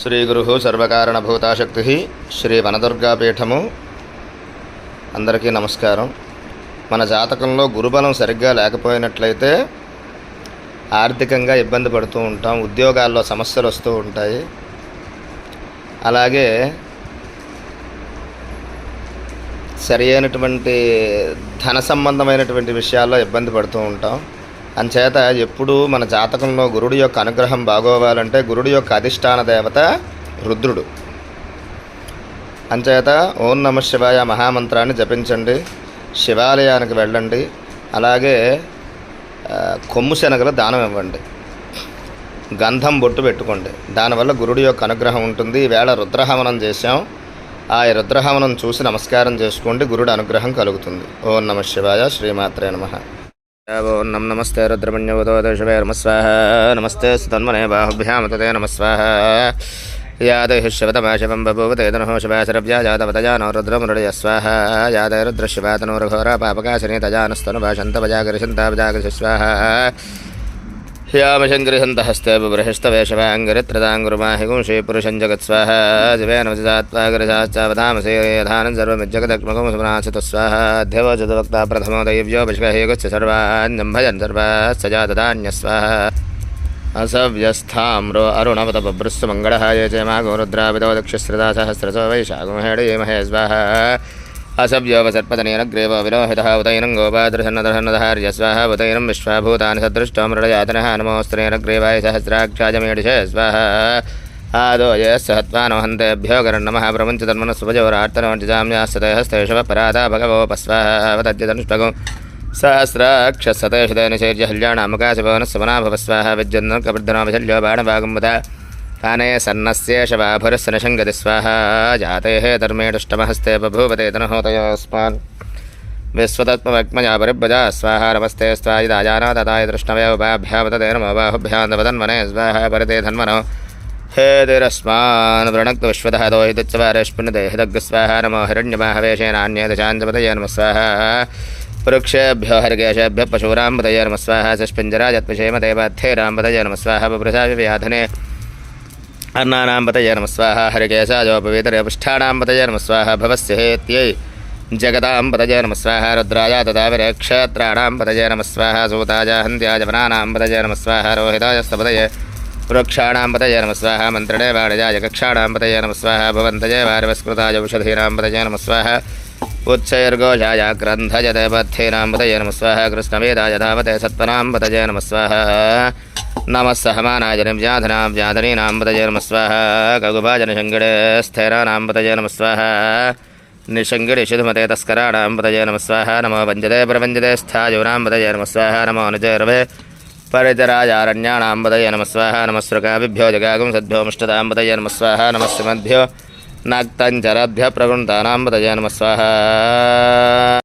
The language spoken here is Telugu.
శ్రీ గురు సర్వకారణభూతాశక్తి శ్రీ వనదుర్గాపీఠము. అందరికీ నమస్కారం. మన జాతకంలో గురుబలం సరిగ్గా లేకపోయినట్లయితే ఆర్థికంగా ఇబ్బంది పడుతూ ఉంటాం, ఉద్యోగాల్లో సమస్యలు వస్తూ ఉంటాయి. అలాగే సరి అయినటువంటి ధన సంబంధమైనటువంటి విషయాల్లో ఇబ్బంది పడుతూ ఉంటాం. అంచేత ఎప్పుడూ మన జాతకంలో గురుడి యొక్క అనుగ్రహం బాగోవాలంటే గురుడి యొక్క అధిష్టాన దేవత రుద్రుడు. అంచేత ఓం నమ శివాయ మహామంత్రాన్ని జపించండి, శివాలయానికి వెళ్ళండి, అలాగే కొమ్ము శనగలు దానం ఇవ్వండి, గంధం బొట్టు పెట్టుకోండి. దానివల్ల గురుడి యొక్క అనుగ్రహం ఉంటుంది. ఈవేళ రుద్రహవనం చేశాం, ఆ రుద్రహవనం చూసి నమస్కారం చేసుకోండి, గురుడి అనుగ్రహం కలుగుతుంది. ఓం నమ శివాయ. శ్రీమాత్రే నమః. ఓం నమ నమస్తే రుద్రమణ్యోదోద శివే నమ స్వాహ. నమస్తే సుతన్మనే బాహుభ్యాం తదే నమ స్వాహ. యాదై శివతమా శివం బభూవతే తనో శివాశరవ్యా జాతవతజానో రుద్రమురళయ స్వాహ. యాదై రుద్రశివాతనోరఘోర పాపకాశిని తజానస్తను భాషంతవజాగరిషంతావజాగరిష స్వాహ. హ్యామశంకరిహంతహస్తే బృహస్తవే శివాంగరిత్రదాంగురుమాహిగుంషీ పురుషం జగత్స్వాహ. శివేన వజాత్వాగరిశాశ్చావధామసే యధానం సర్వమిజ్జగదక్ష్మకం సుమనాసిత స్వాహ. ధ్యవోజదవక్తా ప్రథమో దైవ్యో విష్కహేగుచ్చ సర్వాన్యం భజన్ సర్వాశ్చజాతదాన్యస్వాహ. అసవ్యస్థామ్రో అరుణవత బభ్రుస్సు మంగళః ఏ చేమాగో రుద్రావిదో దక్షశ్రదా సహస్రసో వైశాఖమహేడే మహే స్వాహ. అసవ్యోపసర్పతనేన గ్రేవ విలోహితః ఉదయనం గోపాదృశన్నదర్శన్నధార్య స్వాహ. ఉదయనం విశ్వభూతాని సదృష్టమృడయాతనః నమోస్త్రేణ గ్రీవాయ సహస్రాక్షాజమేడిష స్వాహ. ఆదోయ సహత్వానో హంతేభ్యో గరన్నమః ప్రపంచధర్మనస్వజోరార్తనవంటిజామ్యాస్తేహస్తేషవ పరాదా భగవోపస్వాహ. సహస్రాక్షసతేషుదైనశైర్య హల్యాణామకాశభవనస్సుమనాభవస్వాహ. విద్యున్నకవర్ధనోభిశల్యో బాణభాగంబుధ కానే సన్నస్యేషవాభురస్సనశంగతి స్వాహ. జాతే ధర్మేడుష్టమహస్తే బభూవతే తనహోతయోస్మాన్ విశ్వతత్మవక్మజా పరిభజా స్వాహ. నమస్తే స్వాయిదాజానాదాయ దృష్ణవే ఉపాభ్యామతదే నమో బాహుభ్యాంతవతన్మనే స్వాహ. పరితే ధన్మనో హేతిరస్మాన్ వృణక్తు విశ్వతః దోహితుచ్చవారేష్పుణ్యదేహిదగ్గ స్వాహ. నమో హిరణ్యమాహవేశేనాన్యేదశాంతపతయే నమః స్వాహ. వృక్షేభ్యో హరికేశేభ్య పశూరాంబతయే నమః స్వాహ. సస్పింజరాజత్పశేమదేవాథేరాంబతయే నమః స్వాహ. బభృషావ్యాధనే అన్నానాంబతయే నమః స్వాహ. హరికేశాజోపవీతరే పుష్ఠానాంబతయే నమః స్వాహ. భవస్య హేత్యై జగదాంబతయే నమః స్వాహ. రుద్రాయ తదావిరే క్షేత్రాణాంబతయే నమః స్వాహ. సూతాయ హంత్యాయ వనానాంబతయే నమః స్వాహ. రోహితాయ స్తపతయే వృక్షాణాంబతయే నమః స్వాహ. మంత్రణే వాడయాయ కక్షాణాంబతయే నమః స్వాహ. భవంతయే వారివస్కృతాయ ఔషధీనాంబతయే నమః స్వాహ. ఉచ్చైర్ఘోషాయ గ్రంథయ దేవద్ధీనాంబతయే నమః స్వాహ. కృష్ణవేదాయ ధావతే సత్వనాంబతయే నమః స్వాహ. నమః సహమానాయ వ్యాధనీనాంబతయే నమః స్వాహ. కగుభాజనశంగిడే స్థిరానాంబతయే నమః స్వాహ. నిశంగిడి శుధుమతే తస్కరాణాంబతయే నమః స్వాహ. నమో వంజదే ప్రవంజదే స్థాయూనాంబతయే నమః స్వాహ. నమో అనుజైర్వే పరితరాజారణ్యానాంబతయే నమః స్వాహ. నమస్సృకాభిభ్యో జగాగుం సద్భ్యోముష్టదాంబతయే నమః స్వాహ. నమస్సుమధ్యో నాక్తంచరభ్య ప్రగుణతానాంబతయే నమః స్వాహ.